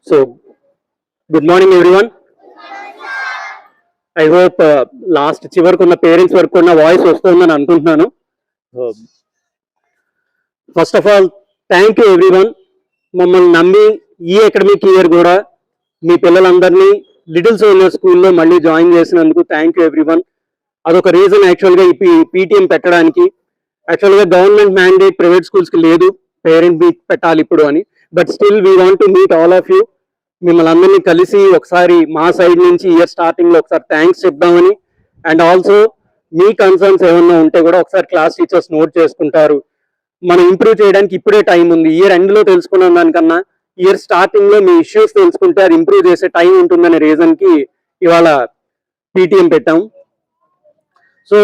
So, good morning everyone. I hope last చివరికి ఉన్న parents వరకు ఉన్న వాయిస్ వస్తుందని అనుకుంటున్నాను. First of all thank you everyone. మమ్మల్ని నమ్మి ఈ అకాడమిక్ ఇయర్ కూడా మీ పిల్లలందరినీ లిటిల్ సోల్జర్ స్కూల్లో మళ్ళీ జాయిన్ చేసినందుకు థ్యాంక్ యూ ఎవ్రీవన్. అదొక రీజన్ యాక్చువల్గా ఈ పీటీఎం పెట్టడానికి. యాక్చువల్గా గవర్నమెంట్ మ్యాండేట్ ప్రైవేట్ స్కూల్స్కి లేదు పేరెంట్ మీట్ పెట్టాలి ఇప్పుడు అని, but still we want to meet all of you. మిమ్మల్ని అందరినీ కలిసి ఒకసారి మా సైడ్ నుంచి ఇయర్ స్టార్టింగ్లో ఒకసారి థ్యాంక్స్ చెప్దామని, అండ్ ఆల్సో మీ కన్సర్న్స్ ఏమన్నా ఉంటే కూడా ఒకసారి క్లాస్ టీచర్స్ నోట్ చేసుకుంటారు. మనం ఇంప్రూవ్ చేయడానికి ఇప్పుడే టైం ఉంది. ఇయర్ ఎండ్లో తెలుసుకున్న దానికన్నా ఇయర్ స్టార్టింగ్లో మీ ఇష్యూస్ తెలుసుకుంటే అది ఇంప్రూవ్ చేసే టైం ఉంటుందనే రీజన్కి ఇవాళ పీటీఎం పెట్టాం. సో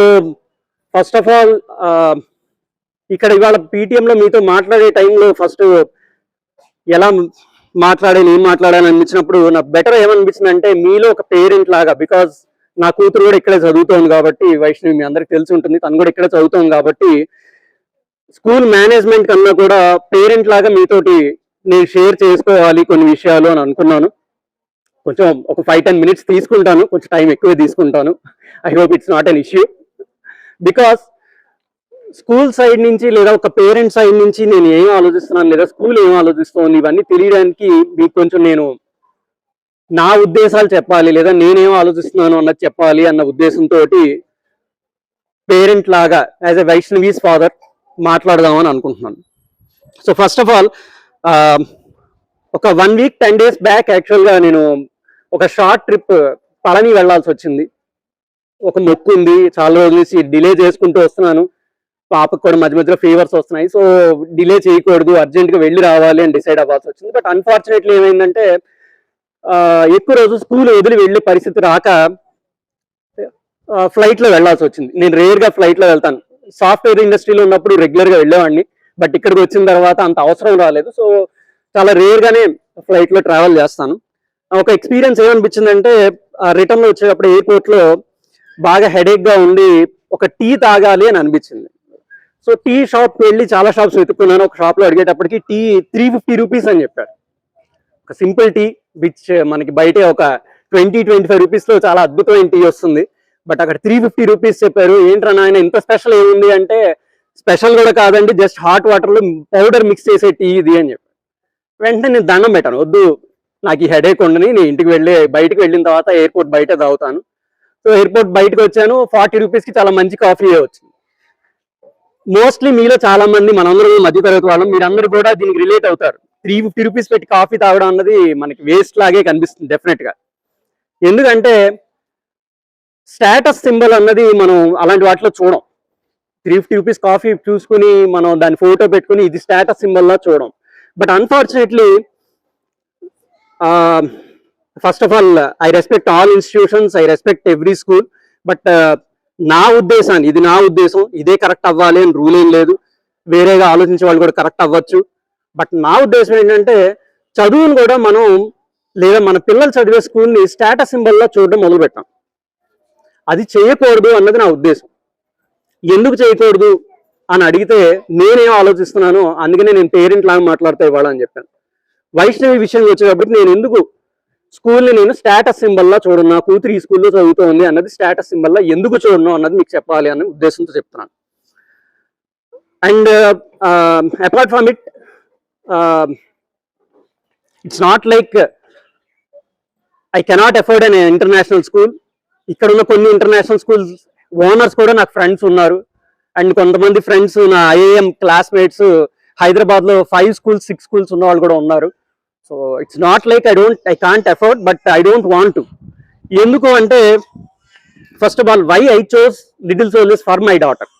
ఫస్ట్ ఆఫ్ ఆల్ ఇక్కడ ఇవాళ పీటీఎంలో మీతో మాట్లాడే టైంలో ఫస్ట్ ఎలా మాట్లాడాలి ఏం మాట్లాడాలని అనిపించినప్పుడు నాకు బెటర్ ఏమనిపించింది అంటే మీలో ఒక పేరెంట్ లాగా, బికాజ్ నా కూతురు కూడా ఇక్కడే చదువుతోంది కాబట్టి, వైష్ణవి మీ అందరికి తెలిసి ఉంటుంది, తను కూడా ఇక్కడే చదువుతోంది కాబట్టి స్కూల్ మేనేజ్మెంట్ కన్నా కూడా పేరెంట్ లాగా మీతోటి నేను షేర్ చేసుకోవాలి కొన్ని విషయాలు అని అనుకున్నాను. కొంచెం ఒక 5-10 minutes తీసుకుంటాను, కొంచెం టైం ఎక్కువే తీసుకుంటాను. I hope it's not an issue. Because school side నుంచి లేదా ఒక పేరెంట్ సైడ్ నుంచి నేను ఏం ఆలోచిస్తున్నాను లేదా స్కూల్ ఏం ఆలోచిస్తోంది ఇవన్నీ తెలియడానికి మీకు కొంచెం నేను నా ఉద్దేశాలు చెప్పాలి లేదా నేనేం ఆలోచిస్తున్నాను అన్నది చెప్పాలి అన్న ఉద్దేశంతో పేరెంట్ లాగా యాజ్ ఎ వైష్ణవీస్ ఫాదర్ మాట్లాడదామని అనుకుంటున్నాను. సో ఫస్ట్ ఆఫ్ ఆల్ ఒక 1 week 10 days బ్యాక్ యాక్చువల్గా నేను ఒక షార్ట్ ట్రిప్ పళని వెళ్లాల్సి వచ్చింది. ఒక మొక్కు ఉంది, చాలా రోజుల నుంచి డిలే చేసుకుంటూ వస్తున్నాను. పాపకు కూడా మధ్య మధ్యలో ఫీవర్స్ వస్తున్నాయి, సో డిలే చేయకూడదు, అర్జెంట్గా వెళ్ళి రావాలి అని డిసైడ్ అవ్వాల్సి వచ్చింది. బట్ అన్ఫార్చునేట్లీ ఏమైందంటే ఎక్కువ రోజు స్కూల్ వదిలి వెళ్ళే పరిస్థితి రాక ఫ్లైట్లో వెళ్లాల్సి వచ్చింది. నేను రేర్గా ఫ్లైట్లో వెళ్తాను. సాఫ్ట్వేర్ ఇండస్ట్రీలో ఉన్నప్పుడు రెగ్యులర్గా వెళ్ళేవాడిని, బట్ ఇక్కడికి వచ్చిన తర్వాత అంత అవసరం రాలేదు. సో చాలా రేర్గానే ఫ్లైట్లో ట్రావెల్ చేస్తాను. ఒక ఎక్స్పీరియన్స్ ఏమనిపించిందంటే రిటర్న్లో వచ్చేటప్పుడు ఎయిర్పోర్ట్లో బాగా హెడేక్గా ఉండి ఒక టీ తాగాలి అని అనిపించింది. సో టీ షాప్కి వెళ్ళి చాలా షాప్స్ వెతుక్కున్నాను. ఒక షాప్లో అడిగేటప్పటికి టీ 350 rupees అని చెప్పారు. ఒక సింపుల్ టీ విచ్ మనకి బయటే ఒక 20-25 rupeesలో చాలా అద్భుతమైన టీ వస్తుంది, బట్ అక్కడ 350 rupees చెప్పారు. ఏంట్రా నాయన ఇంత స్పెషల్ ఏముంది అంటే, స్పెషల్ కూడా కాదండి, జస్ట్ హాట్ వాటర్లో పౌడర్ మిక్స్ చేసే టీ ఇది అని చెప్పారు. వెంటనే నేను దండం పెట్టాను, వద్దు నాకు ఈ హెడేక్ ఉండని, నేను ఇంటికి బయటికి వెళ్ళిన తర్వాత ఎయిర్పోర్ట్ బయట తాగుతాను. సో ఎయిర్పోర్ట్ బయటకు వచ్చాను. 40 rupeesకి చాలా మంచి కాఫీ వచ్చింది. మోస్ట్లీ మీలో చాలా మంది, మనందరూ మధ్యతరగతి వాళ్ళం, మీరందరూ కూడా దీనికి రిలేట్ అవుతారు. 350 rupees పెట్టి కాఫీ తాగడం అన్నది మనకి వేస్ట్ లాగే కనిపిస్తుంది డెఫినెట్గా. ఎందుకంటే స్టేటస్ సింబల్ అన్నది మనం అలాంటి వాటిలో చూడం. 350 rupees కాఫీ చూసుకుని మనం దాని ఫోటో పెట్టుకుని ఇది స్టేటస్ సింబల్లా చూడం. But unfortunately first of all I respect all institutions, I respect every school, but నా ఉద్దేశాన్ని, ఇది నా ఉద్దేశం, ఇదే కరెక్ట్ అవ్వాలి అని రూల్ ఏం లేదు. వేరేగా ఆలోచించే వాళ్ళు కూడా కరెక్ట్ అవ్వచ్చు. బట్ నా ఉద్దేశం ఏంటంటే చదువును కూడా మనం లేదా మన పిల్లలు చదివే స్కూల్ని స్టేటస్ సింబల్లా చూడడం మొదలుపెట్టాం. అది చేయకూడదు అన్నది నా ఉద్దేశం. ఎందుకు చేయకూడదు అని అడిగితే నేనేం ఆలోచిస్తున్నాను, అందుకనే నేను పేరెంట్ లాగా మాట్లాడతా ఇవాళ అని చెప్పాను. వైష్ణవి విషయంలో వచ్చేటప్పటికి నేను ఎందుకు స్కూల్ని నేను స్టేటస్ సింబల్లా చూడను, నా కూతురు ఈ స్కూల్లో చదువుతోంది అన్నది స్టేటస్ సింబల్లా ఎందుకు చూడను అన్నది మీకు చెప్పాలి అనే ఉద్దేశంతో చెప్తున్నాను. And apart from it, it's not like I cannot afford an international school. ఇక్కడ ఉన్న కొన్ని ఇంటర్నేషనల్ స్కూల్స్ ఓనర్స్ కూడా నాకు ఫ్రెండ్స్ ఉన్నారు. అండ్ కొంతమంది ఫ్రెండ్స్ నా ఐఏఎం క్లాస్మేట్స్ హైదరాబాద్లో 5 schools 6 schools ఉన్న వాళ్ళు కూడా ఉన్నారు. So it's not like I can't afford, but I don't want to. ఎందుకు అంటే first of all why I chose Little Soldiers for my daughter.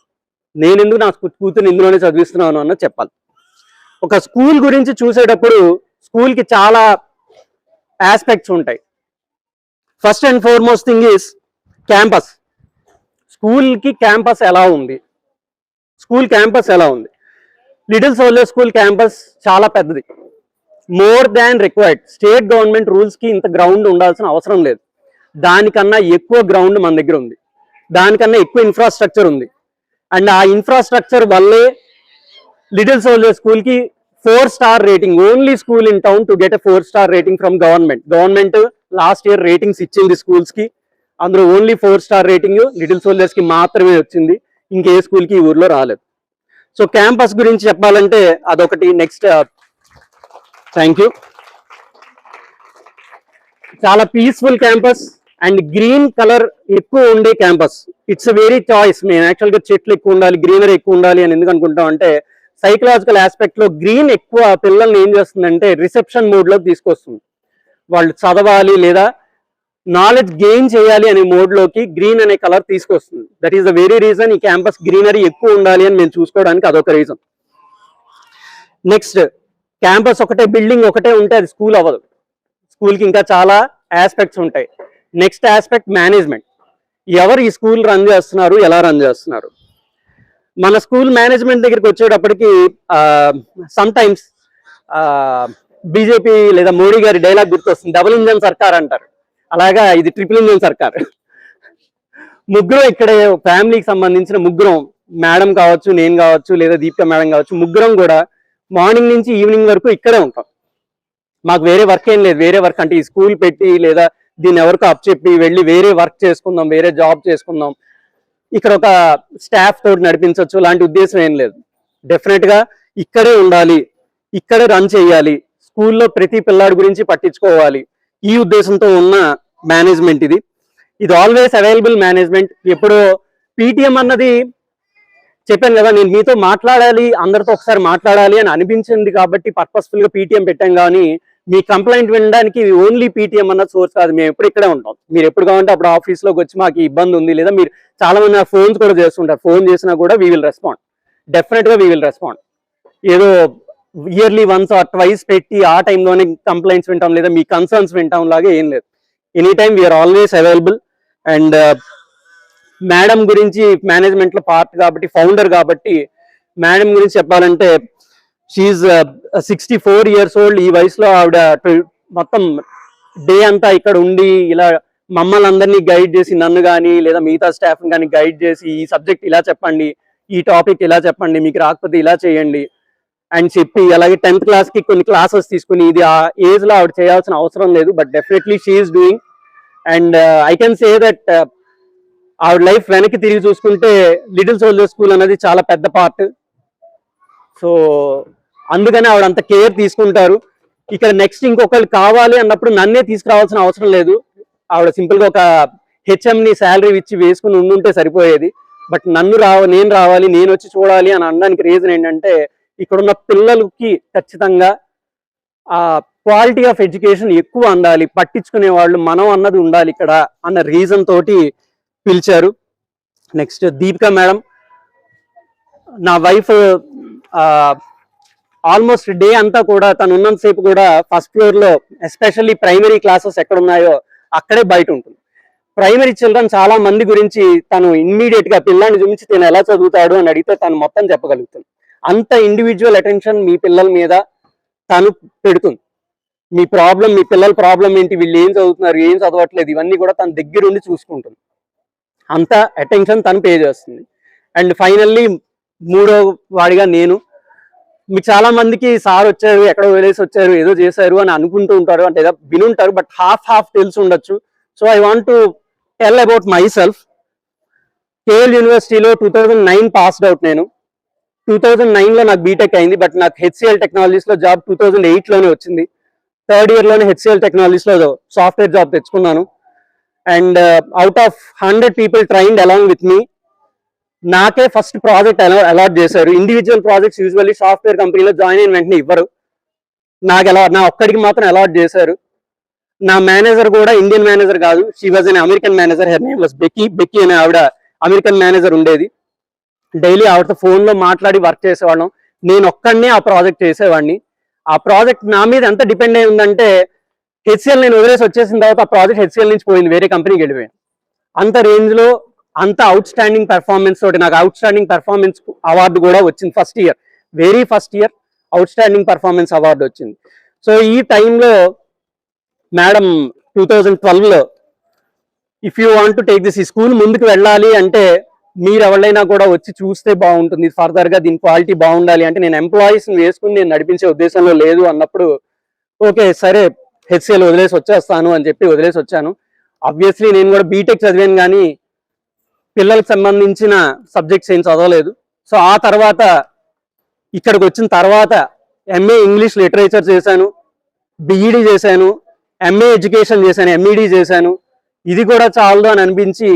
నేను ఎందుకు నా కూతురు ఇందులోనే చదివిస్తున్నాను అన్నది చెప్పాలి. ఒక స్కూల్ గురించి చూసేటప్పుడు స్కూల్కి చాలా ఆస్పెక్ట్స్ ఉంటాయి. First and foremost thing is campus. స్కూల్కి క్యాంపస్ ఎలా ఉంది, స్కూల్ క్యాంపస్ ఎలా ఉంది? లిటిల్ సోల్జర్ స్కూల్ క్యాంపస్ చాలా పెద్దది, more than required. State government రూల్స్కి ఇంత గ్రౌండ్ ఉండాల్సిన అవసరం లేదు. దానికన్నా ఎక్కువ గ్రౌండ్ మన దగ్గర ఉంది, దానికన్నా ఎక్కువ ఇన్ఫ్రాస్ట్రక్చర్ ఉంది. అండ్ ఆ ఇన్ఫ్రాస్ట్రక్చర్ వల్లే లిటిల్ సోల్జర్ స్కూల్కి 4-star rating, only school in town to get a 4-star rating from government last year ratings ఇచ్చింది schools కి, అందులో only 4-star rating little soldiers కి మాత్రమే వచ్చింది, ఇంకే స్కూల్ కి ఈ ఊర్లో రాలేదు. సో క్యాంపస్ గురించి చెప్పాలంటే అదొకటి. Next, thank you. చాలా peaceful campus and green colour ఎక్కువ ఉండే క్యాంపస్. It's very choice. మేము యాక్చువల్గా చెట్లు ఎక్కువ ఉండాలి, గ్రీనరీ ఎక్కువ ఉండాలి అని ఎందుకు అనుకుంటాం అంటే, సైకలాజికల్ ఆస్పెక్ట్ లో గ్రీన్ ఎక్కువ పిల్లల్ని ఏం చేస్తుందంటే రిసెప్షన్ మోడ్ లోకి తీసుకొస్తుంది. వాళ్ళు చదవాలి లేదా నాలెడ్జ్ గెయిన్ చేయాలి అనే మోడ్ లోకి గ్రీన్ అనే కలర్ తీసుకొస్తుంది. That is the very reason ఈ క్యాంపస్ గ్రీనరీ ఎక్కువ ఉండాలి అని మేము చూసుకోవడానికి అదొక రీజన్. నెక్స్ట్, క్యాంపస్ ఒకటే, బిల్డింగ్ ఒకటే ఉంటే అది స్కూల్ అవ్వదు. స్కూల్కి ఇంకా చాలా ఆస్పెక్ట్స్ ఉంటాయి. Next aspect management. ఎవరు ఈ స్కూల్ రన్ చేస్తున్నారు, ఎలా రన్ చేస్తున్నారు. మన స్కూల్ మేనేజ్మెంట్ దగ్గరికి వచ్చేటప్పటికి సమ్ టైమ్స్ బీజేపీ లేదా మోడీ గారి డైలాగ్ గుర్తొస్తుంది, డబుల్ ఇంజన్ సర్కార్ అంటారు. అలాగా ఇది ట్రిపుల్ ఇంజన్ సర్కార్. ముగ్గురం ఇక్కడే ఫ్యామిలీకి సంబంధించిన ముగ్గురం, మేడం కావచ్చు, నేను కావచ్చు, లేదా దీపిక మేడం కావచ్చు, ముగ్గురం కూడా మార్నింగ్ నుంచి ఈవినింగ్ వరకు ఇక్కడే ఉంటాం. మాకు వేరే వర్క్ ఏం లేదు. వేరే వర్క్ అంటే ఈ స్కూల్ పెట్టి లేదా దీన్ని ఎవరికో అప్ చెప్పి వెళ్ళి వేరే వర్క్ చేసుకుందాం, వేరే జాబ్ చేసుకుందాం, ఇక్కడ ఒక స్టాఫ్ తోటి నడిపించవచ్చు లాంటి ఉద్దేశం ఏం లేదు. డెఫినెట్ గా ఇక్కడే ఉండాలి, ఇక్కడే రన్ చేయాలి, స్కూల్లో ప్రతి పిల్లాడి గురించి పట్టించుకోవాలి, ఈ ఉద్దేశంతో ఉన్న మేనేజ్మెంట్ ఇది. ఇది ఆల్వేస్ అవైలబుల్ మేనేజ్మెంట్. ఎప్పుడో పీటీఎం అన్నది చెప్పాను కదా, నేను మీతో మాట్లాడాలి, అందరితో ఒకసారి మాట్లాడాలి అని అనిపించింది కాబట్టి పర్పస్ఫుల్ గా పీటీఎం పెట్టాం. కానీ మీ కంప్లైంట్ వినడానికి ఓన్లీ పీటీఎం అన్న సోర్స్ కాదు. మేము ఎప్పుడు ఇక్కడే ఉంటాం. మీరు ఎప్పుడు కావాలంటే అప్పుడు ఆఫీస్లోకి వచ్చి మాకు ఇబ్బంది ఉంది, లేదా మీరు చాలా మంది నా ఫోన్స్ కూడా చేస్తుంటారు, ఫోన్ చేసినా కూడా వీ విల్ రెస్పాండ్. డెఫినెట్ గా వీ విల్ రెస్పాండ్. ఏదో ఇయర్లీ వన్స్ ఆర్ ట్వైస్ పెట్టి ఆ టైంలోనే కంప్లైంట్స్ వింటాం లేదా మీ కన్సర్న్స్ వింటాం లాగా ఏం లేదు. Any time we're always available. And madam గురించి మేనేజ్మెంట్ లో పార్ట్ కాబట్టి, ఫౌండర్ కాబట్టి, మేడం గురించి చెప్పాలంటే షీఈ్ 64 years old. ఈ వయసులో ఆవిడ మొత్తం డే అంతా ఇక్కడ ఉండి ఇలా మమ్మల్ని అందరినీ గైడ్ చేసి, నన్ను కానీ లేదా మిగతా స్టాఫ్ కానీ గైడ్ చేసి, ఈ సబ్జెక్ట్ ఇలా చెప్పండి, ఈ టాపిక్ ఇలా చెప్పండి, మీకు రాకపోతే ఇలా చేయండి అని చెప్పి, అలాగే 10th class కి కొన్ని క్లాసెస్ తీసుకుని, ఇది ఆ ఏజ్ లో ఆవిడ చేయాల్సిన అవసరం లేదు, but definitely she's doing. And I can say that ఆవిడ లైఫ్ వెనక్కి తిరిగి చూసుకుంటే లిటిల్ సోల్జర్ స్కూల్ అనేది చాలా పెద్ద పార్ట్. సో అందుకని ఆవిడ అంత కేర్ తీసుకుంటారు. ఇక్కడ నెక్స్ట్ ఇంకొకళ్ళు కావాలి అన్నప్పుడు నన్నే తీసుకురావాల్సిన అవసరం లేదు. ఆవిడ సింపుల్గా ఒక హెచ్ఎంని శాలరీ ఇచ్చి వేసుకుని ఉండుంటే సరిపోయేది. బట్ నేను రావాలి, నేను వచ్చి చూడాలి అని అనడానికి రీజన్ ఏంటంటే, ఇక్కడున్న పిల్లలకి ఖచ్చితంగా ఆ క్వాలిటీ ఆఫ్ ఎడ్యుకేషన్ ఎక్కువ అందాలి, పట్టించుకునే వాళ్ళు మనం అన్నది ఉండాలి ఇక్కడ అన్న రీజన్ తోటి పిలిచారు. నెక్స్ట్ దీపిక మేడం, నా వైఫ్ ఆల్మోస్ట్ డే అంతా కూడా తను ఉన్నంతసేపు కూడా ఫస్ట్ ఫ్లోర్ లో, ఎస్పెషల్లీ ప్రైమరీ క్లాసెస్ ఎక్కడ ఉన్నాయో అక్కడే బయట ఉంటుంది. ప్రైమరీ చిల్డ్రన్ చాలా మంది గురించి తను ఇమ్మీడియట్ గా పిల్లాన్ని చూపించి తను ఎలా చదువుతాడు అని అడిగితే తను మొత్తం చెప్పగలుగుతుంది. అంత ఇండివిజువల్ అటెన్షన్ మీ పిల్లల మీద తను పెడుతుంది. మీ పిల్లల ప్రాబ్లం ఏంటి, వీళ్ళు ఏం చదువుతున్నారు, ఏం చదవట్లేదు, ఇవన్నీ కూడా తన దగ్గరుండి చూసుకుంటుంది. అంత అటెన్షన్ తను పే చేస్తుంది. అండ్ ఫైనల్లీ మూడో వాడిగా నేను. మీకు చాలా మందికి సార్ వచ్చారు, ఎక్కడో వదిలేసి వచ్చారు, ఏదో చేశారు అని అనుకుంటూ ఉంటారు, అంటే ఏదో వినుంటారు, బట్ హాఫ్ తెలిసి ఉండొచ్చు. So I want to tell about my self. KL యూనివర్సిటీలో 2009 పాస్డ్ అవుట్. నేను 2009లో నాకు బీటెక్ అయింది, బట్ నాకు హెచ్సిఎల్ టెక్నాలజీస్లో జాబ్ 2008లోనే వచ్చింది. 3rd year లోనే హెచ్సిఎల్ టెక్నాలజీస్లో సాఫ్ట్వేర్ జాబ్ తెచ్చుకున్నాను. And out of 100 people trained along with me, నాకే ఫస్ట్ ప్రాజెక్ట్ అలాట్ చేశారు. ఇండివిజువల్ ప్రాజెక్ట్స్ యూజువల్లీ సాఫ్ట్వేర్ కంపెనీలో జాయిన్ అయిన వెంటనే ఇవ్వరు. నా ఒక్కడికి మాత్రం అలాట్ చేశారు. నా మేనేజర్ కూడా ఇండియన్ మేనేజర్ కాదు, she was an American manager. Her name was Becky అనే ఆవిడ అమెరికన్ మేనేజర్ ఉండేది. డైలీ ఆవిడతో ఫోన్లో మాట్లాడి వర్క్ చేసేవాళ్ళం. నేను ఒక్కడనే ఆ ప్రాజెక్ట్ చేసేవాడిని. ఆ ప్రాజెక్ట్ నా మీద ఎంత డిపెండ్ అయి ఉందంటే, హెచ్సిఎల్ నేను వదిలేసి వచ్చేసిన తర్వాత ఆ ప్రాజెక్ట్ హెచ్సిఎల్ నుంచి పోయింది, వేరే కంపెనీకి వెళ్ళిపోయాను. అంత రేంజ్ లో, అంత అవుట్ స్టాండింగ్ పెర్ఫార్మెన్స్ తోటి నాకు అవుట్ స్టాండింగ్ పెర్ఫార్మెన్స్ అవార్డు కూడా వచ్చింది. వెరీ ఫస్ట్ ఇయర్ అవుట్ స్టాండింగ్ పెర్ఫార్మెన్స్ అవార్డు వచ్చింది. సో ఈ టైంలో మేడం 2012లో if you want to take this, ఈ స్కూల్ ముందుకు వెళ్ళాలి అంటే మీరు ఎవరైనా కూడా వచ్చి చూస్తే బాగుంటుంది, ఫర్దర్ గా దీని క్వాలిటీ బాగుండాలి అంటే నేను ఎంప్లాయీస్ వేసుకుని నేను నడిపించే ఉద్దేశంలో లేదు అన్నప్పుడు ఓకే సరే హెచ్సిఎల్ వదిలేసి వచ్చేస్తాను అని చెప్పి వదిలేసి వచ్చాను. ఆబ్వియస్లీ నేను కూడా బీటెక్ చదివాను కానీ పిల్లలకు సంబంధించిన సబ్జెక్ట్స్ ఏం చదవలేదు. సో ఆ తర్వాత ఇక్కడికి వచ్చిన తర్వాత ఎంఏ ఇంగ్లీష్ లిటరేచర్ చేశాను, బిఈడి చేశాను, ఎంఏ ఎడ్యుకేషన్ చేశాను, ఎంఈడి చేశాను. ఇది కూడా చాలదు అని అనిపించి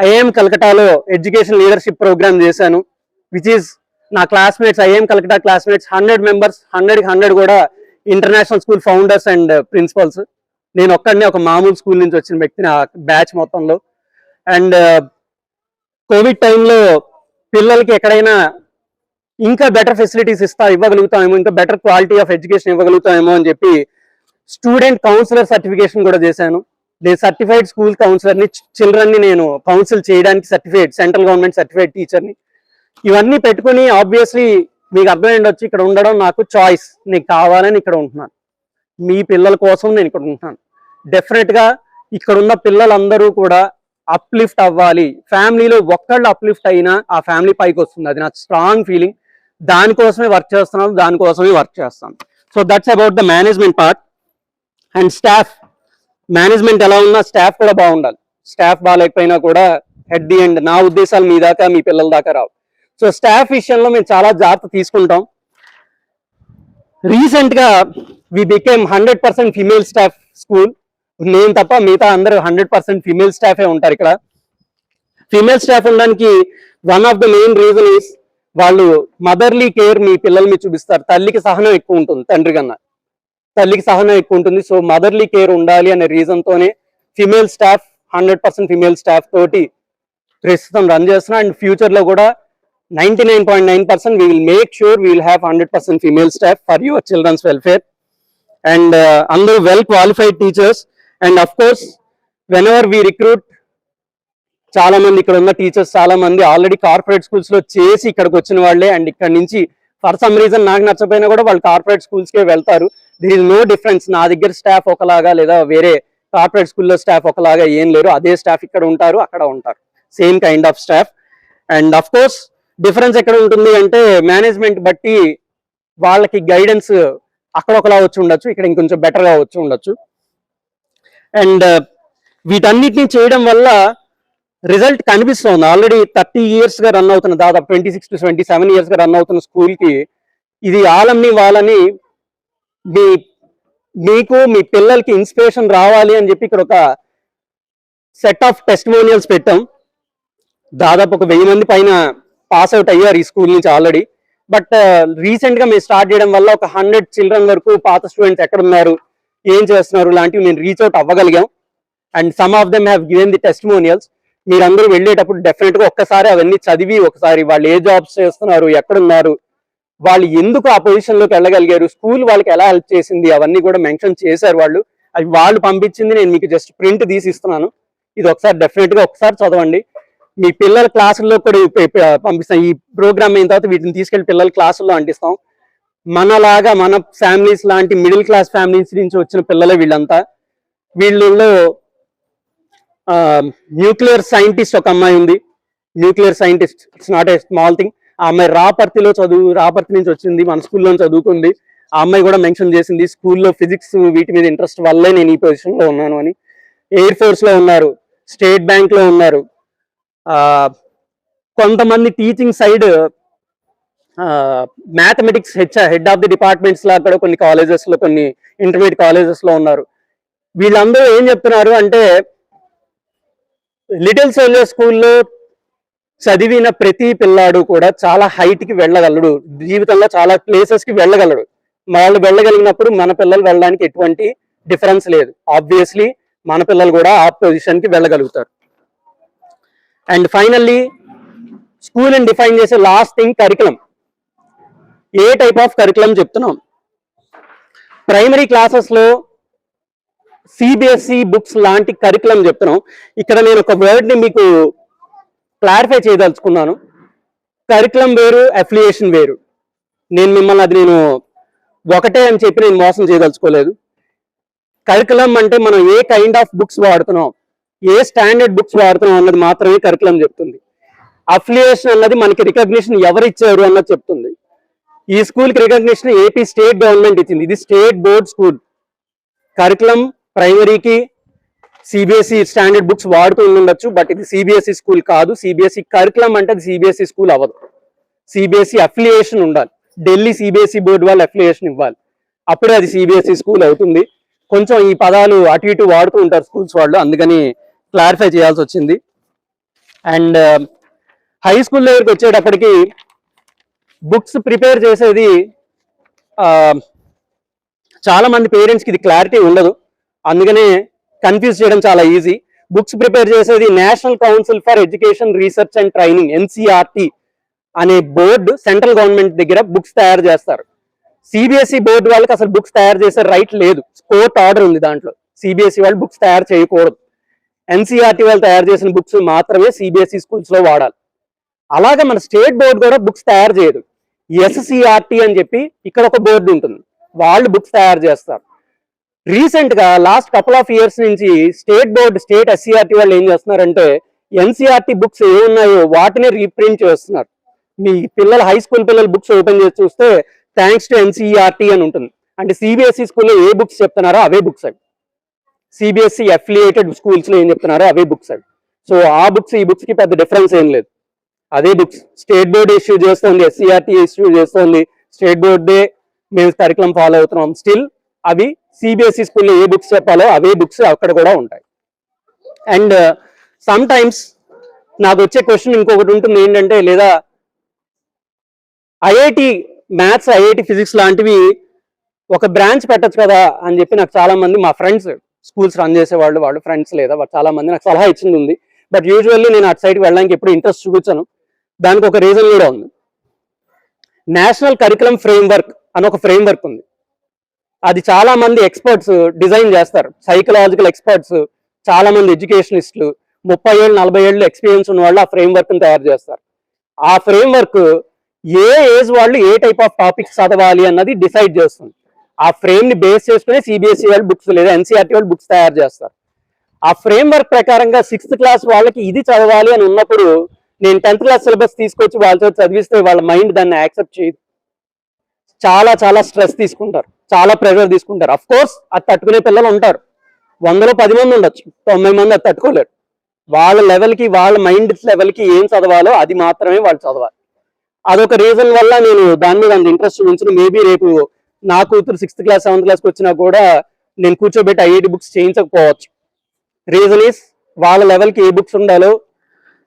ఐఐఎం కలకటాలో ఎడ్యుకేషన్ లీడర్షిప్ ప్రోగ్రామ్ చేశాను, విచ్ ఈస్ నా classmates IIM Calcutta classmates 100 members, 100 కూడా international school founders and principals. నేను ఒక్కడనే ఒక మామూలు స్కూల్ నుంచి వచ్చిన వ్యక్తిని ఆ బ్యాచ్ మొత్తంలో. అండ్ కోవిడ్ టైంలో పిల్లలకి ఎక్కడైనా ఇంకా బెటర్ ఫెసిలిటీస్ ఇవ్వగలుగుతామేమో, ఇంకా బెటర్ క్వాలిటీ ఆఫ్ ఎడ్యుకేషన్ ఇవ్వగలుగుతామేమో అని చెప్పి స్టూడెంట్ కౌన్సిలర్ సర్టిఫికేషన్ కూడా చేశాను. నేను సర్టిఫైడ్ స్కూల్ కౌన్సిలర్ని, చిల్డ్రన్ని నేను కౌన్సిల్ చేయడానికి సర్టిఫైడ్ సెంట్రల్ గవర్నమెంట్ సర్టిఫైడ్ టీచర్ని. ఇవన్నీ పెట్టుకుని ఆబ్వియస్లీ మీకు అర్థమైండొచ్చు ఇక్కడ ఉండడం నాకు చాయిస్, నీకు కావాలని ఇక్కడ ఉంటున్నాను, మీ పిల్లల కోసం నేను ఇక్కడ ఉంటున్నాను. డెఫినెట్గా ఇక్కడ ఉన్న పిల్లలందరూ కూడా అప్లిఫ్ట్ అవ్వాలి. ఫ్యామిలీలో ఒక్కళ్ళు అప్లిఫ్ట్ అయినా ఆ ఫ్యామిలీ పైకి వస్తుంది, అది నా స్ట్రాంగ్ ఫీలింగ్. దానికోసమే వర్క్ చేస్తున్నాను, దానికోసమే వర్క్ చేస్తాను. So that's about the management part. And staff management ఎలా ఉన్నా స్టాఫ్ కూడా బాగుండాలి. స్టాఫ్ బాగాలేకపోయినా కూడా ఎట్ ది ఎండ్ నా ఉద్దేశాలు మీ దాకా మీ పిల్లల దాకా రావు. సో స్టాఫ్ విషయంలో మేము చాలా జాగ్రత్త తీసుకుంటాం. రీసెంట్ గా we became 100% female staff school. నేను తప్ప మిగతా అందరూ 100% ఫిమేల్ స్టాఫే ఉంటారు ఇక్కడ. ఫిమేల్ స్టాఫ్ ఉండడానికి one of the main reason is వాళ్ళు మదర్లీ కేర్ మీ పిల్లల మీద చూపిస్తారు. తల్లికి సహనం ఎక్కువ ఉంటుంది, తండ్రి కన్నా తల్లికి సహనం ఎక్కువ ఉంటుంది. సో మదర్లీ కేర్ ఉండాలి అనే రీజన్ తోనే ఫిమేల్ స్టాఫ్ 100% ఫిమేల్ స్టాఫ్ తోటి ప్రస్తుతం రన్ చేస్తున్నాం. అండ్ ఫ్యూచర్ లో కూడా 99.9% we will make sure we will have 100% female staff for your children's welfare. And అందరూ well qualified teachers. And of course whenever we recruit, చాలా మంది ఇక్కడ ఉన్న టీచర్స్ చాలా మంది ఆల్రెడీ కార్పొరేట్ స్కూల్స్ లో చేసి ఇక్కడికి వచ్చిన వాళ్ళే. అండ్ ఇక్కడ నుంచి ఫర్ సమ్ రీజన్ నాకు నచ్చపోయినా కూడా వాళ్ళు కార్పొరేట్ స్కూల్స్ కే వెళ్తారు. There is no difference. నా దగ్గర స్టాఫ్ ఒకలాగా లేదా వేరే కార్పొరేట్ స్కూల్లో స్టాఫ్ ఒకలాగా ఏం లేరు. అదే స్టాఫ్ ఇక్కడ ఉంటారు, అక్కడ ఉంటారు, same kind of staff. And of course difference ఎక్కడ ఉంటుంది అంటే మేనేజ్మెంట్ బట్టి వాళ్ళకి గైడెన్స్ అక్కడ ఒకలా వచ్చి ఉండొచ్చు, ఇక్కడ ఇంకొంచెం బెటర్గా వచ్చి ఉండొచ్చు. అండ్ వీటన్నిటిని చేయడం వల్ల రిజల్ట్ కనిపిస్తుంది. ఆల్రెడీ 30 years గా రన్ అవుతున్న, దాదాపు 26 to 27 years గా రన్ అవుతున్న స్కూల్కి ఇది ఆలంని వాళ్ళని మీకు మీ పిల్లలకి ఇన్స్పిరేషన్ రావాలి అని చెప్పి ఇక్కడ ఒక సెట్ ఆఫ్ టెస్టిమోనియల్స్ పెట్టాం. దాదాపు ఒక 1000 మంది పైన పాస్ అవుట్ అయ్యారు ఈ స్కూల్ నుంచి ఆల్రెడీ. బట్ రీసెంట్ గా మేము స్టార్ట్ చేయడం వల్ల ఒక 100 చిల్డ్రన్ వరకు పాత స్టూడెంట్స్ ఎక్కడ ఉన్నారు, ఏం చేస్తున్నారు లాంటివి మేము రీచ్ అవుట్ అవ్వగలిగాం. And some of them have given the testimonials. మీరందరూ వెళ్ళేటప్పుడు డెఫినెట్ గా ఒక్కసారి అవన్నీ చదివి ఒకసారి వాళ్ళు ఏ జాబ్స్ చేస్తున్నారు, ఎక్కడున్నారు, వాళ్ళు ఎందుకు ఆ పొజిషన్ లోకి వెళ్ళగలిగారు, స్కూల్ వాళ్ళకి ఎలా హెల్ప్ చేసింది, అవన్నీ కూడా మెన్షన్ చేశారు వాళ్ళు. అవి వాళ్ళు పంపించింది నేను మీకు జస్ట్ ప్రింట్ తీసి ఇస్తున్నాను. ఇది ఒకసారి డెఫినెట్ గా ఒకసారి చదవండి. మీ పిల్లల క్లాసుల్లో కూడా పంపిస్తాం. ఈ ప్రోగ్రామ్ అయిన తర్వాత వీటిని తీసుకెళ్లి పిల్లల క్లాసుల్లో అంటిస్తాం. మనలాగా మన ఫ్యామిలీస్ లాంటి మిడిల్ క్లాస్ ఫ్యామిలీస్ నుంచి వచ్చిన పిల్లలే వీళ్ళంతా. వీళ్ళలో న్యూక్లియర్ సైంటిస్ట్ ఒక అమ్మాయి ఉంది. Nuclear scientist, it's not a small thing. ఆ అమ్మాయి రాపర్తి నుంచి వచ్చింది, మన స్కూల్లో చదువుకుంది. ఆ అమ్మాయి కూడా మెన్షన్ చేసింది స్కూల్లో ఫిజిక్స్ వీటి మీద ఇంట్రెస్ట్ వల్లే నేను ఈ పొజిషన్ లో ఉన్నాను అని. ఎయిర్ ఫోర్స్ లో ఉన్నారు, స్టేట్ బ్యాంక్ లో ఉన్నారు. కొంతమంది teaching side mathematics head of the departments లా కూడా కొన్ని కాలేజెస్ లో, కొన్ని ఇంటర్మీడియట్ కాలేజెస్ లో ఉన్నారు. వీళ్ళందరూ ఏం చెప్తున్నారు అంటే లిటిల్ సోల్జర్ స్కూల్లో చదివిన ప్రతి పిల్లాడు కూడా చాలా హైట్ కి వెళ్ళగలడు, జీవితంలో చాలా ప్లేసెస్ కి వెళ్ళగలడు. వాళ్ళు వెళ్ళగలిగినప్పుడు మన పిల్లలు వెళ్ళడానికి ఎటువంటి డిఫరెన్స్ లేదు. ఆబ్వియస్లీ మన పిల్లలు కూడా ఆ పొజిషన్ కి వెళ్ళగలుగుతారు. అండ్ ఫైనల్లీ స్కూల్ ని డిఫైన్ చేసే last thing curriculum. A type of curriculum చెప్తున్నాం? ప్రైమరీ క్లాసెస్ లో సిబిఎస్ఈ బుక్స్ లాంటి కరికులం చెప్తున్నాం. ఇక్కడ నేను ఒక వర్డ్ ని మీకు క్లారిఫై చేయదలుచుకున్నాను. కరికులం వేరు, అఫిలియేషన్ వేరు. నేను మిమ్మల్ని అది నేను ఒకటే అని చెప్పి నేను మోసం చేయదలుచుకోలేదు. కరికులం అంటే మనం ఏ కైండ్ ఆఫ్ బుక్స్ వాడుతున్నాం, ఏ స్టాండర్డ్ బుక్స్ వాడుతున్నాం అన్నది మాత్రమే కరికులం చెప్తుంది. అఫిలియేషన్ అన్నది మనకి రికగ్నిషన్ ఎవరు ఇచ్చారు అన్నది చెప్తుంది. ఈ స్కూల్కి రికగ్నిషన్ ఏపీ స్టేట్ గవర్నమెంట్ ఇచ్చింది. ఇది స్టేట్ బోర్డ్ స్కూల్. కరికులం ప్రైమరీకి సిబిఎస్ఈ స్టాండర్డ్ బుక్స్ వాడుతూ ఉండొచ్చు, బట్ ఇది సిబిఎస్ఈ స్కూల్ కాదు. సిబిఎస్ఈ కరికులం అంటే అది సిబిఎస్ఈ స్కూల్ అవ్వదు. సిబిఎస్ఈ అఫిలియేషన్ ఉండాలి, ఢిల్లీ సిబిఎస్ఈ బోర్డు వాళ్ళు అఫిలియేషన్ ఇవ్వాలి, అప్పుడే అది సిబిఎస్ఈ స్కూల్ అవుతుంది. కొంచెం ఈ పదాలు అటు ఇటు వాడుతూ ఉంటారు స్కూల్స్ వాళ్ళు, అందుకని క్లారిఫై చేయాల్సి వచ్చింది. అండ్ హై స్కూల్ దగ్గరికి వచ్చేటప్పటికి బుక్స్ ప్రిపేర్ చేసేది చాలా మంది పేరెంట్స్కి ఇది క్లారిటీ ఉండదు, అందుకనే కన్ఫ్యూజ్ చేయడం చాలా ఈజీ. బుక్స్ ప్రిపేర్ చేసేది national council for education research and training, NCERT అనే బోర్డు సెంట్రల్ గవర్నమెంట్ దగ్గర బుక్స్ తయారు చేస్తారు. సిబిఎస్ఈ బోర్డు వాళ్ళకి అసలు బుక్స్ తయారు చేసే రైట్ లేదు, కోర్ట్ ఆర్డర్ ఉంది దాంట్లో. సిబిఎస్ఈ వాళ్ళు బుక్స్ తయారు చేయకూడదు. ఎన్సిఆర్టి వాళ్ళు తయారు చేసిన బుక్స్ మాత్రమే సిబిఎస్ఈ స్కూల్స్ లో వాడాలి. అలాగే మన స్టేట్ బోర్డు కూడా బుక్స్ తయారు చేయదు. ఎస్సిఆర్టి అని చెప్పి ఇక్కడ ఒక బోర్డు ఉంటుంది, వాళ్ళు బుక్స్ తయారు చేస్తారు. రీసెంట్ గా లాస్ట్ కపుల్ ఆఫ్ ఇయర్స్ నుంచి స్టేట్ బోర్డు, స్టేట్ ఎస్సిఆర్టి వాళ్ళు ఏం చేస్తున్నారంటే ఎన్సిఆర్టి బుక్స్ ఏమున్నాయో వాటిని రీప్రింట్ చేస్తున్నారు. మీ పిల్లల హై స్కూల్ పిల్లల బుక్స్ ఓపెన్ చేసి చూస్తే థ్యాంక్స్ టు ఎన్సిఆర్టి అని ఉంటుంది. అంటే సిబిఎస్ఈ స్కూల్లో ఏ బుక్స్ చెప్తున్నారో అవే బుక్స్ అవి, సిబిఎస్ఈ అఫిలియేటెడ్ స్కూల్స్ లో ఏం చెప్తున్నారో అవే బుక్స్ అవి. సో ఆ బుక్స్ ఈ బుక్స్ కి పెద్ద డిఫరెన్స్ ఏం లేదు, అదే బుక్స్. స్టేట్ బోర్డు ఇష్యూ చేస్తుంది, ఎస్సిఆర్టి ఇష్యూ చేస్తుంది, స్టేట్ బోర్డే మేము కరికులం ఫాలో అవుతున్నాం. స్టిల్ అవి సిబిఎస్ఈ స్కూల్లో ఏ బుక్స్ చెప్పాలో అవే బుక్స్ అక్కడ కూడా ఉంటాయి. అండ్ సమ్ టైమ్స్ నాకు వచ్చే క్వశ్చన్ ఇంకొకటి ఉంటుంది ఏంటంటే, లేదా ఐఐటి మ్యాథ్స్, ఐఐటి ఫిజిక్స్ లాంటివి ఒక బ్రాంచ్ పెట్టచ్చు కదా అని చెప్పి నాకు చాలా మంది మా ఫ్రెండ్స్, స్కూల్స్ రన్ చేసేవాళ్ళు, వాళ్ళు ఫ్రెండ్స్ లేదా చాలా మంది నాకు సలహా ఇచ్చింది ఉంది. బట్ యూజువల్లీ నేను అటు సైడ్కి వెళ్ళడానికి ఎప్పుడు ఇంట్రెస్ట్ చూపించాను. దానికి ఒక రీజన్ కూడా ఉంది. నేషనల్ కరికులం ఫ్రేమ్వర్క్ అని ఒక ఫ్రేమ్వర్క్ ఉంది, అది చాలా మంది ఎక్స్పర్ట్స్ డిజైన్ చేస్తారు. సైకలాజికల్ ఎక్స్పర్ట్స్, చాలా మంది ఎడ్యుకేషనిస్టులు, 30 ఏళ్ళు 40 ఏళ్ళు ఎక్స్పీరియన్స్ ఉన్న వాళ్ళు ఆ ఫ్రేమ్వర్క్ ని తయారు చేస్తారు. ఆ ఫ్రేమ్వర్క్ ఏ ఏజ్ వాళ్ళు ఏ టైప్ ఆఫ్ టాపిక్స్ చదవాలి అన్నది డిసైడ్ చేస్తుంది. ఆ ఫ్రేమ్ ని బేస్ చేసుకుని సిబిఎస్ఈ వాళ్ళు బుక్స్ లేదా ఎన్సిఆర్టీ వాళ్ళు బుక్స్ తయారు చేస్తారు. ఆ ఫ్రేమ్వర్క్ ప్రకారంగా 6th క్లాస్ వాళ్ళకి ఇది చదవాలి అని ఉన్నప్పుడు నేను 10th క్లాస్ సిలబస్ తీసుకొచ్చి వాళ్ళతో చదివిస్తే వాళ్ళ మైండ్ దాన్ని యాక్సెప్ట్ చేయదు. చాలా చాలా స్ట్రెస్ తీసుకుంటారు, చాలా ప్రెషర్ తీసుకుంటారు. అఫ్ కోర్స్ అది తట్టుకునే పిల్లలు ఉంటారు, 100లో 10 మంది ఉండొచ్చు, 90 మంది అది తట్టుకోలేరు. వాళ్ళ లెవెల్కి, వాళ్ళ మైండ్ లెవెల్కి ఏం చదవాలో అది మాత్రమే వాళ్ళు చదవాలి. అదొక రీజన్ వల్ల నేను దాని మీద అంత ఇంట్రెస్ట్ చూపించను. మేబీ రేపు నా కూతురు 6th క్లాస్ 7th క్లాస్కి వచ్చినా కూడా నేను కూర్చోబెట్టి ఐఐటి బుక్స్ చేయించకపోవచ్చు. రీజన్ ఈస్ వాళ్ళ లెవెల్కి ఏ బుక్స్ ఉండాలో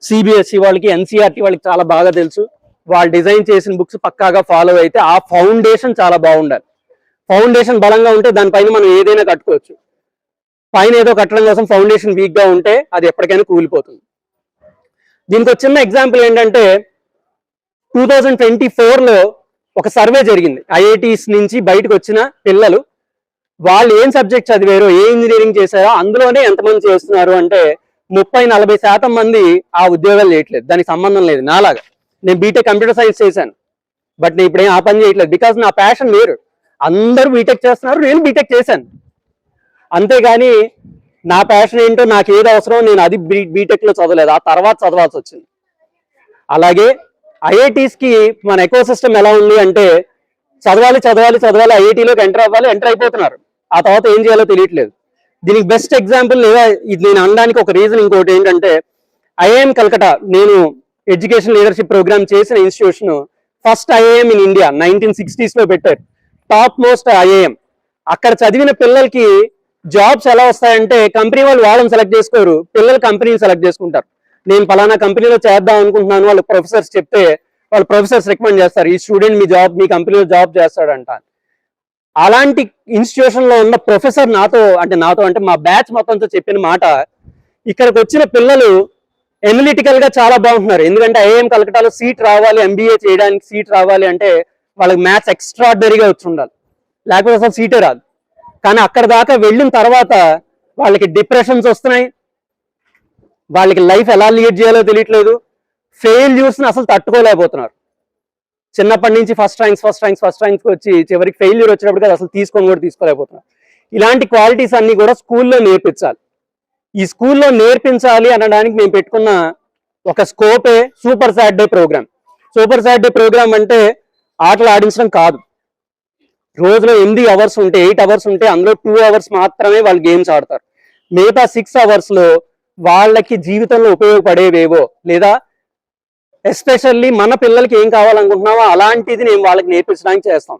సిబిఎస్ఈ వాళ్ళకి, ఎన్సిఆర్టీ వాళ్ళకి చాలా బాగా తెలుసు. వాళ్ళు డిజైన్ చేసిన బుక్స్ పక్కాగా ఫాలో అయితే ఆ ఫౌండేషన్ చాలా బాగుండాలి. ఫౌండేషన్ బలంగా ఉంటే దానిపైన మనం ఏదైనా కట్టుకోవచ్చు. పైన ఏదో కట్టడం కోసం ఫౌండేషన్ వీక్ గా ఉంటే అది ఎప్పటికైనా కూలిపోతుంది. దీనికి ఒక చిన్న ఎగ్జాంపుల్ ఏంటంటే 2024లో ఒక సర్వే జరిగింది. ఐఐటీస్ నుంచి బయటకు వచ్చిన పిల్లలు వాళ్ళు ఏం సబ్జెక్ట్ చదివారో, ఏ ఇంజనీరింగ్ చేశారో అందులోనే ఎంతమంది చేస్తున్నారు అంటే 30-40% మంది ఆ ఉద్యోగాలు చేయట్లేదు. దానికి సంబంధం లేదు. నాలాగా నేను బీటెక్ కంప్యూటర్ సైన్స్ చేశాను, బట్ నేను ఇప్పుడు ఏం ఆ పని చేయట్లేదు. బికాస్ నా ప్యాషన్ వేరు. అందరూ బీటెక్ చేస్తున్నారు, నేను బీటెక్ చేశాను. అంతేగాని నా ప్యాషన్ ఏంటో, నాకు ఏది అవసరం నేను అది బీటెక్ లో చదవలేదు, ఆ తర్వాత చదవాల్సి వచ్చింది. అలాగే ఐఐటీస్ కి మన ఎకో సిస్టమ్ ఎలా ఉంది అంటే చదవాలి చదవాలి చదవాలి, ఐఐటీలోకి ఎంటర్ అవ్వాలి, ఎంటర్ అయిపోతున్నారు, ఆ తర్వాత ఏం చేయాలో తెలియట్లేదు. దీనికి బెస్ట్ ఎగ్జాంపుల్ లేదా ఇది నేను అనడానికి ఒక రీజన్ ఇంకోటి ఏంటంటే, ఐఐఎం కల్కటా నేను ఎడ్యుకేషన్ లీడర్షిప్ ప్రోగ్రామ్ చేసిన institution, first IIM in India 1960s లో పెట్టారు, టాప్ మోస్ట్ ఐఐఎం. అక్కడ చదివిన పిల్లలకి జాబ్స్ ఎలా వస్తాయంటే కంపెనీ వాళ్ళు వాళ్ళని సెలెక్ట్ చేసుకోరు, పిల్లలు కంపెనీని సెలెక్ట్ చేసుకుంటారు. నేను పలానా కంపెనీలో చేద్దాం అనుకుంటున్నాను వాళ్ళ ప్రొఫెసర్స్ చెప్తే వాళ్ళ ప్రొఫెసర్స్ రికమెండ్ చేస్తారు, ఈ స్టూడెంట్ మీ కంపెనీలో జాబ్ చేస్తాడంట. అలాంటి ఇన్స్టిట్యూషన్ లో ఉన్న ప్రొఫెసర్ నాతో అంటే మా బ్యాచ్ మొత్తంతో చెప్పిన మాట, ఇక్కడికి వచ్చిన పిల్లలు ఎనలిటికల్ గా చాలా బాగుంటున్నారు. ఎందుకంటే ఐఐఎం కలకటాలో సీట్ రావాలి, ఎంబీఏ చేయడానికి సీట్ రావాలి అంటే వాళ్ళకి మ్యాథ్స్ ఎక్స్ట్రాడినరీగా వచ్చి ఉండాలి, లేకపోతే అసలు సీటే రాదు. కానీ అక్కడ దాకా వెళ్ళిన తర్వాత వాళ్ళకి డిప్రెషన్స్ వస్తున్నాయి, వాళ్ళకి లైఫ్ ఎలా లీడ్ చేయాలో తెలియట్లేదు, ఫెయిల్యూర్స్ని అసలు తట్టుకోలేకపోతున్నారు. చిన్నప్పటి నుంచి ఫస్ట్ ర్యాంక్స్ వచ్చి చివరికి ఫెయిల్యూర్ వచ్చినప్పుడు కదా అసలు తీసుకోలేకపోతున్నారు. ఇలాంటి క్వాలిటీస్ అన్ని కూడా స్కూల్లో నేర్పించాలి. ఈ స్కూల్లో నేర్పించాలి అనడానికి మేము పెట్టుకున్న ఒక స్కోపే super Saturday programme. Super Saturday programme అంటే ఆటలు ఆడించడం కాదు. రోజులో 8 అవర్స్ ఉంటే 8 అవర్స్ ఉంటే అందులో 2 అవర్స్ మాత్రమే వాళ్ళు గేమ్స్ ఆడతారు. మిగతా 6 అవర్స్ లో వాళ్ళకి జీవితంలో ఉపయోగపడేవేవో లేదా ఎస్పెషల్లీ మన పిల్లలకి ఏం కావాలనుకుంటున్నామో అలాంటిది నేను వాళ్ళకి నేర్పించడానికి చేస్తాం.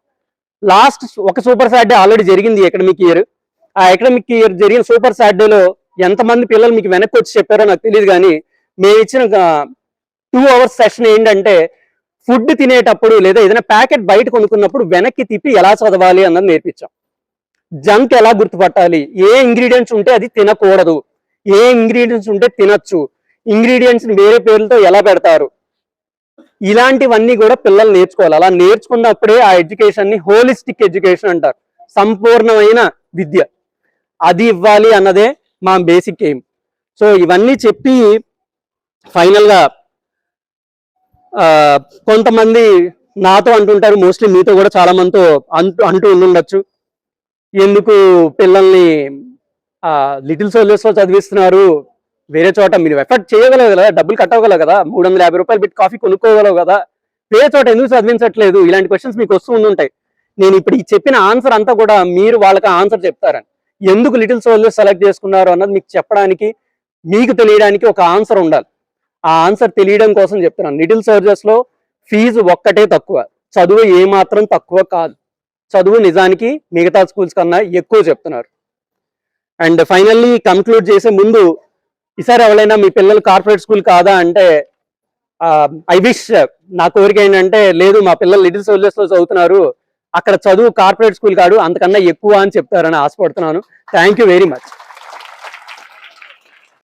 లాస్ట్ ఒక సూపర్ సాటర్డే ఆల్రెడీ జరిగింది అకాడమిక్ ఇయర్. ఆ అకాడమిక్ ఇయర్ జరిగిన సూపర్ సాటర్డేలో ఎంతమంది పిల్లలు మీకు వెనక్కి వచ్చి చెప్పారో నాకు తెలియదు, కానీ మేము ఇచ్చిన 2 అవర్స్ సెషన్ ఏంటంటే ఫుడ్ తినేటప్పుడు లేదా ఏదైనా ప్యాకెట్ బయట కొనుక్కున్నప్పుడు వెనక్కి తిప్పి ఎలా చదవాలి అన్నది నేర్పించాం. జంక్ ఎలా గుర్తుపట్టాలి, ఏ ఇంగ్రీడియంట్స్ ఉంటే అది తినకూడదు, ఏ ఇంగ్రీడియంట్స్ ఉంటే తినచ్చు, ఇంగ్రీడియంట్స్ వేరే పేర్లతో ఎలా పెడతారు, ఇలాంటివన్నీ కూడా పిల్లలు నేర్చుకోవాలి. అలా నేర్చుకున్నప్పుడే ఆ ఎడ్యుకేషన్ ని హోలిస్టిక్ ఎడ్యుకేషన్ అంటారు, సంపూర్ణమైన విద్య. అది ఇవ్వాలి అన్నదే మా బేసిక్ ఎయిమ్. సో ఇవన్నీ చెప్పి ఫైనల్ గా కొంతమంది నాతో అంటుంటారు, మోస్ట్లీ మీతో కూడా చాలా మందితో అంటూ ఉండొచ్చు, ఎందుకు పిల్లల్ని లిటిల్ సోల్జర్స్ లో చదివిస్తున్నారు, వేరే చోట మీరు ఎఫర్ట్ చేయగలవు కదా, డబ్బులు కట్టగలవు కదా, 350 రూపాయలు పెట్టి కాఫీ కొనుక్కోగలవు కదా, వేరే చోట ఎందుకు చదివించట్లేదు, ఇలాంటి క్వశ్చన్స్ మీకు వస్తూ ఉండుంటాయి. నేను ఇప్పుడు ఈ చెప్పిన ఆన్సర్ అంతా కూడా మీరు వాళ్ళకి ఆన్సర్ చెప్తారని, ఎందుకు లిటిల్ సోల్జర్స్ సెలెక్ట్ చేసుకున్నారు అన్నది మీకు చెప్పడానికి, మీకు తెలియడానికి ఒక ఆన్సర్ ఉండాలి. ఆ ఆన్సర్ తెలియడం కోసం చెప్తున్నాను. లిటిల్ సోల్జర్స్ లో ఫీజు ఒక్కటే తక్కువ, చదువు ఏమాత్రం తక్కువ కాదు. చదువు నిజానికి మిగతా స్కూల్స్ కన్నా ఎక్కువ చెప్తున్నారు. అండ్ ఫైనల్లీ కంక్లూడ్ చేసే ముందు, ఈసారి ఎవరైనా మీ పిల్లలు కార్పొరేట్ స్కూల్ కాదా అంటే ఐ విష్, నా కోరిక ఏంటంటే లేదు మా పిల్లలు లిటిల్ సోల్జర్స్ లో చదువుతున్నారు, అక్కడ చదువు కార్పొరేట్ స్కూల్ కాదు అంతకన్నా ఎక్కువ అని చెప్తారని ఆశపడుతున్నాను. Thank you very much.